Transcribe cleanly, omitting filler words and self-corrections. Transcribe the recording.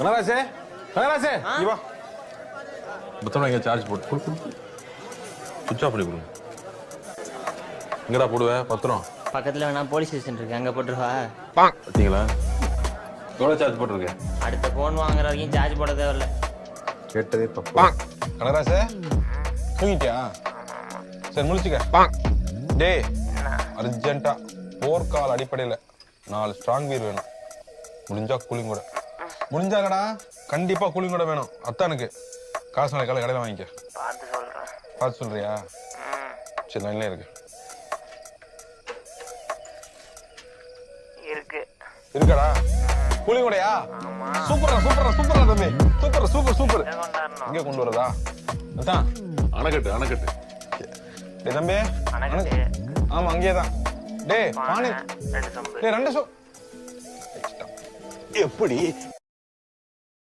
கனராசே கனராசே இங்க வா புத்தகம் இங்க சார்ஜ் போட்டு சுவிட்ச் ஆஃப் பண்ணி கொடுங்க எங்கடா போடுவ பத்திரம் பக்கத்துல வேணா போலீஸ் ஸ்டேஷன் இருக்கு அங்க போட்டுருவா பார்த்தீங்களா எவ்வளோ சார்ஜ் போட்டிருக்கேன் அடுத்த போன் வாங்குற வரைக்கும் சார்ஜ் போட தேவையில்ல கேட்டதே தப்பா கனராசே தூங்கிட்டியா சரி முடிச்சுக்க டேய் அர்ஜென்ட்டா போர்க்கால அடிப்படையில் 4 ஸ்ட்ராங் பீர் வேணும் முடிஞ்சா கூலிங் கூட முடிஞ்சாலடா கண்டிப்பா கூலிங் கூட வேணும் அத்தானுக்கு காசு நாளைக்கு காலை கடையில் வாங்கிக்க பார்த்து சொல்றியா சரி லைன்ல இருக்கு இருக்காடா கூலிங் கூடயா சூப்பரா சூப்பரா சூப்பரா தம்பி சூப்பர் சூப்பர் சூப்பர் இங்கே கொண்டு வரதா அதான் அணைக்கட்டு அணைக்கட்டு டே தம்பி ஆமா அங்கேயே தான் டே பானி டே 2 எப்படி